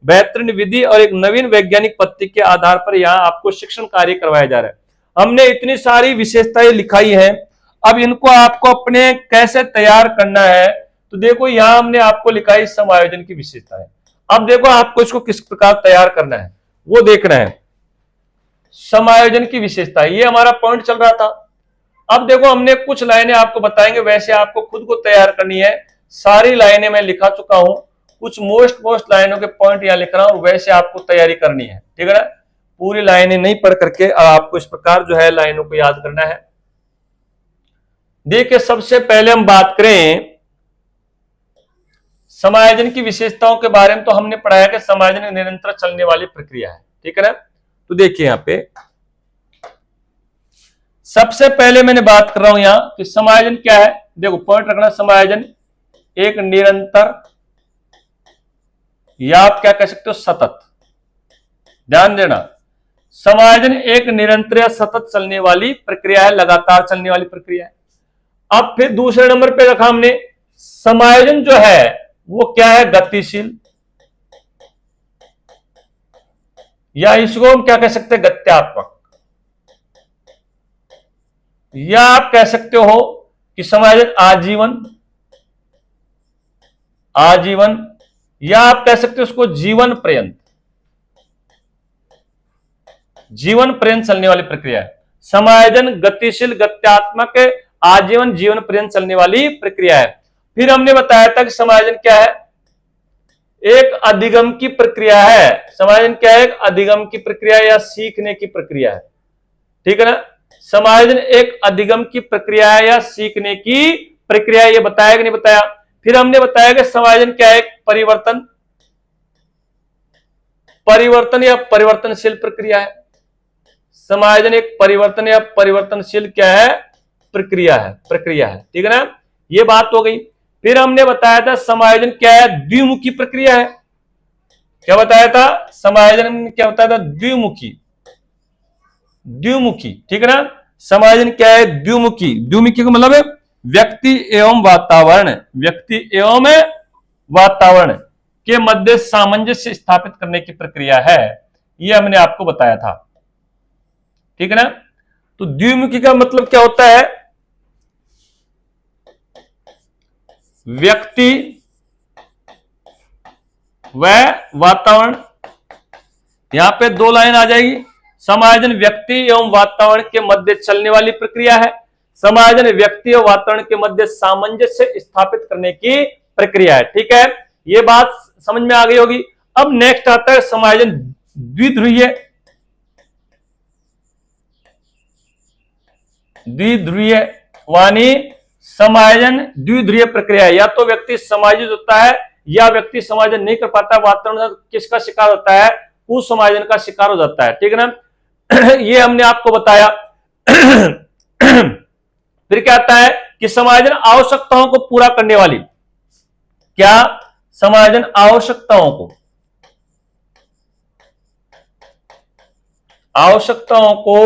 बेहतरीन विधि और एक नवीन वैज्ञानिक पद्धति के आधार पर यहाँ आपको शिक्षण कार्य करवाया जा रहा है। हमने इतनी सारी विशेषताएं लिखाई है। अब इनको आपको अपने कैसे तैयार करना है। तो देखो, यहां हमने आपको लिखाई समायोजन की विशेषताएं। अब देखो, आपको इसको किस प्रकार तैयार करना है वो देखना है। समायोजन की विशेषता, ये हमारा पॉइंट चल रहा था। अब देखो, हमने कुछ लाइनें आपको बताएंगे, वैसे आपको खुद को तैयार करनी है। सारी लाइनें मैं लिखा चुका हूं, कुछ मोस्ट लाइनों के पॉइंट यहां लिख रहा हूं, वैसे आपको तैयारी करनी है। ठीक है ना। पूरी लाइनें नहीं पढ़ करके आपको इस प्रकार जो है लाइनों को याद करना है। देखिए, सबसे पहले हम बात करें समायोजन की विशेषताओं के बारे में। तो हमने पढ़ाया कि समायोजन एक निरंतर चलने वाली प्रक्रिया है। ठीक है ना। तो देखिए, यहां पे सबसे पहले मैंने बात कर रहा हूं यहां कि समायोजन क्या है। देखो, पॉइंट रखना, समायोजन एक निरंतर, या आप क्या कह सकते हो, सतत। ध्यान देना, समायोजन एक निरंतर या सतत चलने वाली प्रक्रिया है, लगातार चलने वाली प्रक्रिया है। अब फिर दूसरे नंबर पे रखा हमने, समायोजन जो है वो क्या है, गतिशील, या इसको हम क्या कह सकते हैं, गत्यात्मक। या आप कह सकते हो कि समायोजन आजीवन, या आप कह सकते हो उसको जीवन पर्यंत चलने वाली प्रक्रिया है। समायोजन गतिशील, गत्यात्मक, आजीवन, जीवन पर्यंत चलने वाली प्रक्रिया है। फिर हमने बताया था कि समायोजन क्या है, एक अधिगम की प्रक्रिया है। समायोजन क्या है, एक अधिगम की प्रक्रिया या सीखने की प्रक्रिया है। ठीक है ना। समायोजन एक अधिगम की प्रक्रिया है या सीखने की प्रक्रिया है, ये बताया कि नहीं बताया। फिर हमने बताया कि समायोजन क्या है, परिवर्तन, परिवर्तन या परिवर्तनशील प्रक्रिया है। समायोजन एक परिवर्तन या परिवर्तनशील क्या है, प्रक्रिया है, प्रक्रिया है, ठीक है ना, ये बात हो गई। फिर हमने बताया था समायोजन क्या है, द्विमुखी प्रक्रिया है। क्या बताया था, समायोजन क्या बताया था, द्विमुखी, द्विमुखी, ठीक है ना। समायोजन क्या है, द्विमुखी, द्विमुखी का मतलब है व्यक्ति एवं वातावरण, व्यक्ति एवं वातावरण के मध्य सामंजस्य स्थापित करने की प्रक्रिया है, यह हमने आपको बताया था, ठीक है ना। तो द्विमुखी का मतलब क्या होता है, व्यक्ति व वातावरण, यहां पे दो लाइन आ जाएगी। समायोजन व्यक्ति एवं वातावरण के मध्य चलने वाली प्रक्रिया है, समायोजन व्यक्ति और वातावरण के मध्य सामंजस्य स्थापित करने की प्रक्रिया है, ठीक है, ये बात समझ में आ गई होगी। अब नेक्स्ट आता है समायोजन द्विध्रुवीय, द्विध्रुवीय वानी समायोजन द्विध्रुवीय प्रक्रिया है, या तो व्यक्ति समायोजित होता है या व्यक्ति समायोजन नहीं कर पाता, वातावरण किसका शिकार होता है, उस समायोजन का शिकार हो जाता है, ठीक है ना। ये हमने आपको बताया। फिर क्या आता है कि समायोजन आवश्यकताओं को पूरा करने वाली, क्या, समायोजन आवश्यकताओं को, आवश्यकताओं को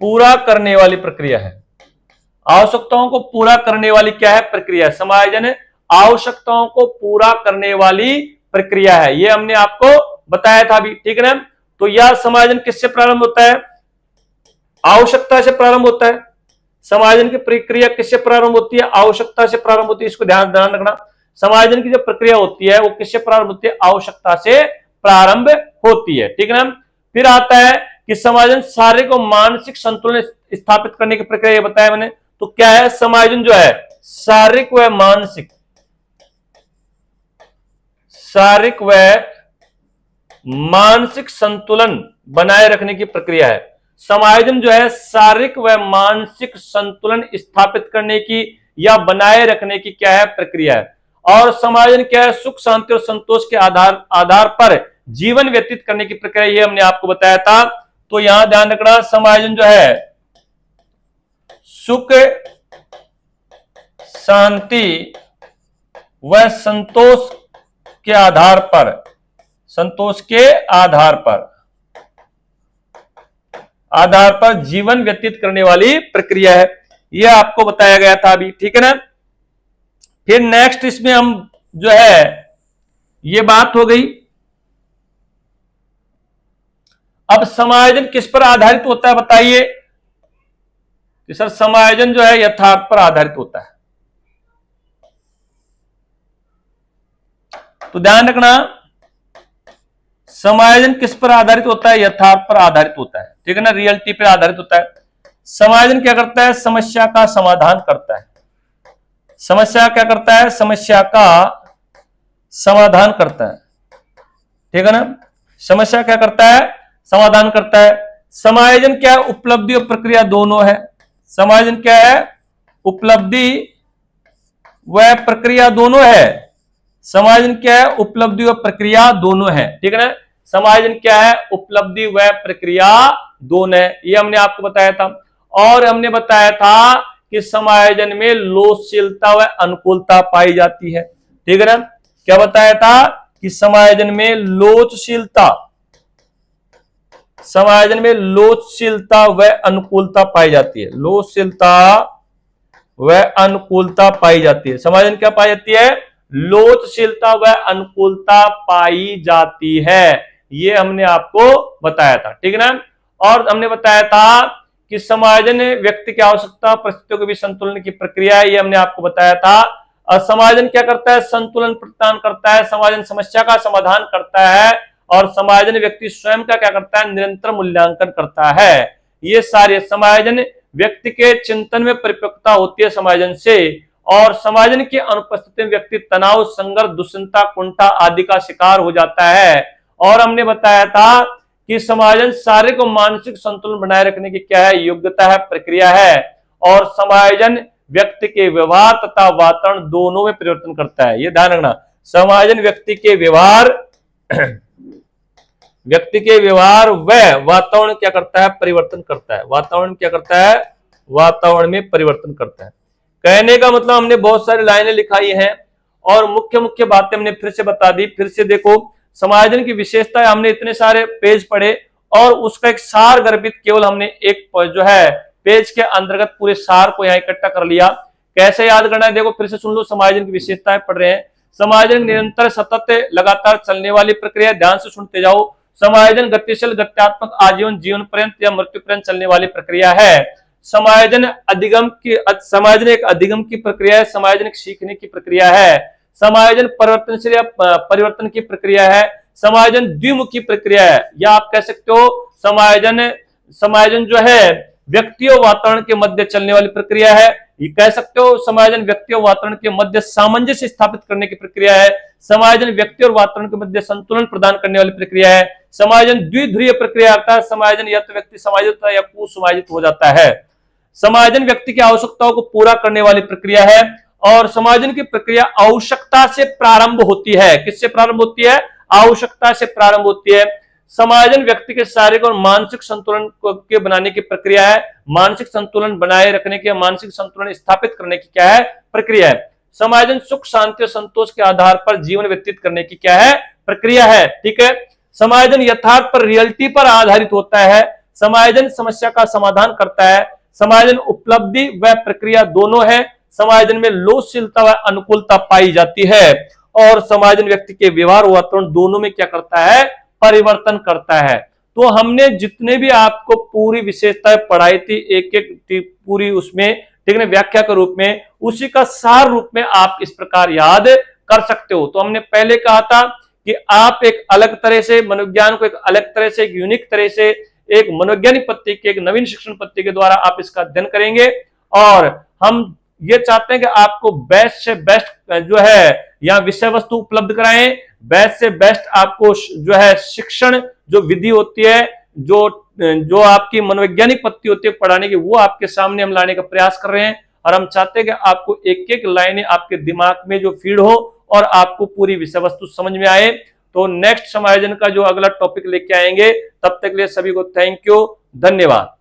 पूरा करने वाली प्रक्रिया है, आवश्यकताओं को पूरा करने वाली क्या है, प्रक्रिया है। समायोजन आवश्यकताओं को पूरा करने वाली प्रक्रिया है, ये हमने आपको बताया था अभी, ठीक है ना। तो यह समायोजन किससे प्रारंभ होता है, आवश्यकता से प्रारंभ होता है। समायोजन की प्रक्रिया किससे प्रारंभ होती है, आवश्यकता से प्रारंभ होती है, इसको ध्यान रखना। समायोजन की जो प्रक्रिया होती है वो किससे प्रारंभ होती है, आवश्यकता से प्रारंभ होती है, ठीक है ना। फिर आता है कि समायोजन शारीरिक और मानसिक संतुलन स्थापित करने की प्रक्रिया, ये बताया मैंने। तो क्या है, समायोजन जो है शारीरिक व मानसिक, शारीरिक व मानसिक संतुलन बनाए रखने की प्रक्रिया है। समायोजन जो है शारीरिक व मानसिक संतुलन स्थापित करने की या बनाए रखने की क्या है, प्रक्रिया है। और समायोजन क्या है, सुख शांति और संतोष के आधार पर जीवन व्यतीत करने की प्रक्रिया, ये हमने आपको बताया था। तो यहां ध्यान रखना, समायोजन जो है सुख शांति व संतोष के आधार पर, संतोष के आधार पर जीवन व्यतीत करने वाली प्रक्रिया है, यह आपको बताया गया था अभी, ठीक है ना। फिर नेक्स्ट इसमें हम जो है, ये बात हो गई। अब समायोजन किस पर आधारित होता है, बताइए कि सर समायोजन जो है यथार्थ पर आधारित होता है। तो ध्यान रखना, समायोजन किस पर आधारित होता है, यथार्थ पर आधारित होता है, ठीक है ना, रियलिटी पर आधारित होता है। समायोजन क्या करता है, समस्या का समाधान करता है। समस्या क्या करता है, समस्या का समाधान करता है, ठीक है ना। समस्या क्या करता है, समाधान करता है। समायोजन क्या है, उपलब्धि और प्रक्रिया दोनों है। समायोजन क्या है, उपलब्धि व प्रक्रिया दोनों है। समायोजन क्या है, उपलब्धि व प्रक्रिया दोनों है, ठीक है ना। समायोजन क्या है, उपलब्धि व प्रक्रिया दोनों है, ये हमने आपको बताया था। और हमने बताया था कि समायोजन में लोचशीलता व अनुकूलता पाई जाती है, ठीक है ना। क्या बताया था कि समायोजन में लोचशीलता, समायोजन में लोचशीलता व अनुकूलता पाई जाती है, लोचशीलता व अनुकूलता पाई जाती है। समायोजन क्या पाई जाती है, लोचशीलता व अनुकूलता पाई जाती है, ये हमने आपको बताया था, ठीक है ना। और हमने बताया था कि समायोजन व्यक्ति की आवश्यकता परिस्थितियों के बीच संतुलन की प्रक्रिया है, ये हमने आपको बताया था। और समायोजन क्या करता है, संतुलन प्रदान करता है। समायोजन समस्या का समाधान करता है और समायोजन व्यक्ति स्वयं का क्या करता है, निरंतर मूल्यांकन करता है। ये सारे समायोजन व्यक्ति के चिंतन में परिपक्वता होती है समायोजन से, और समायोजन की अनुपस्थिति में व्यक्ति तनाव, संघर्ष, दुश्चिंता, कुंठा आदि का शिकार हो जाता है। और हमने बताया था कि समायोजन शारीरिक और मानसिक संतुलन बनाए रखने की क्या है, योग्यता है, प्रक्रिया है। और समायोजन व्यक्ति के व्यवहार तथा वातावरण दोनों में परिवर्तन करता है, ये ध्यान रखना। समायोजन व्यक्ति के व्यवहार व वातावरण क्या करता है, परिवर्तन करता है। वातावरण क्या करता है, वातावरण में परिवर्तन करता है। कहने का मतलब हमने बहुत सारी लाइनें लिखाई हैं और मुख्य मुख्य बातें हमने फिर से बता दी। फिर से देखो, समायोजन की विशेषता, हमने इतने सारे पेज पढ़े और उसका एक सार गर्भित केवल हमने एक जो है पेज के अंतर्गत पूरे सार को यहाँ इकट्ठा कर लिया। कैसे याद करना है, देखो फिर से सुन लो। समायोजन की विशेषताएं पढ़ रहे हैं। समायोजन निरंतर, सतत, लगातार चलने वाली प्रक्रिया, ध्यान से सुनते जाओ। समायोजन गतिशील, गत्यात्मक, आजीवन, जीवन पर्यंत या मृत्यु पर्यंत चलने वाली प्रक्रिया है। समायोजन समायोजन एक अधिगम की प्रक्रिया है। समायोजन एक सीखने की प्रक्रिया है। समायोजन परिवर्तनशील या परिवर्तन की प्रक्रिया है। समायोजन द्विमुखी प्रक्रिया है, या आप कह सकते हो समायोजन जो है व्यक्ति और वातावरण के मध्य चलने वाली प्रक्रिया है। ये कह सकते हो समायोजन व्यक्ति और वातावरण के मध्य सामंजस्य स्थापित करने की प्रक्रिया है। समायोजन व्यक्ति और वातावरण के मध्य संतुलन प्रदान करने वाली प्रक्रिया है। समायोजन द्विध्रुवीय प्रक्रिया, अर्थात समायोजन या तो व्यक्ति समायोजित होता है या कुसमायोजित हो जाता है। समायोजन व्यक्ति की आवश्यकताओं को पूरा करने वाली प्रक्रिया है। और समायोजन की प्रक्रिया आवश्यकता से प्रारंभ होती है। किससे प्रारंभ होती है, आवश्यकता से प्रारंभ होती है। समायोजन व्यक्ति के शारीरिक और मानसिक संतुलन के बनाने की प्रक्रिया है। मानसिक संतुलन बनाए रखने की, मानसिक संतुलन स्थापित करने की क्या है, प्रक्रिया है। समायोजन सुख, शांति और संतोष के आधार पर जीवन व्यतीत करने की क्या है, प्रक्रिया है। ठीक है। समायोजन यथार्थ पर, रियलिटी पर आधारित होता है। समायोजन समस्या का समाधान करता है। समायोजन उपलब्धि व प्रक्रिया दोनों है। समायोजन में लोचशीलता व अनुकूलता पाई जाती है। और समायोजन व्यक्ति के व्यवहार वातावरण दोनों में क्या करता है, परिवर्तन करता है। तो हमने जितने भी आपको पूरी विशेषताएं पढ़ाई थी, एक एक पूरी उसमें, ठीक है, व्याख्या के रूप में, उसी का सार रूप में आप इस प्रकार याद कर सकते हो। तो हमने पहले कहा था कि आप एक अलग तरह से मनोविज्ञान को, एक अलग तरह से, एक यूनिक तरह से, एक मनोवैज्ञानिक पद्धति के, एक नवीन शिक्षण पद्धति के द्वारा आप इसका अध्ययन करेंगे। और हम ये चाहते हैं कि आपको बेस्ट से बेस्ट जो है या विषय वस्तु उपलब्ध कराएं, बेस्ट से बेस्ट आपको जो है शिक्षण जो विधि होती है, जो आपकी मनोवैज्ञानिक पद्धति होती है पढ़ाने की, वो आपके सामने हम लाने का प्रयास कर रहे हैं। और हम चाहते हैं कि आपको एक एक लाइनें आपके दिमाग में जो फीड हो और आपको पूरी विषय वस्तु समझ में आए। तो नेक्स्ट समायोजन का जो अगला टॉपिक लेके आएंगे, तब तक के लिए सभी को थैंक यू, धन्यवाद।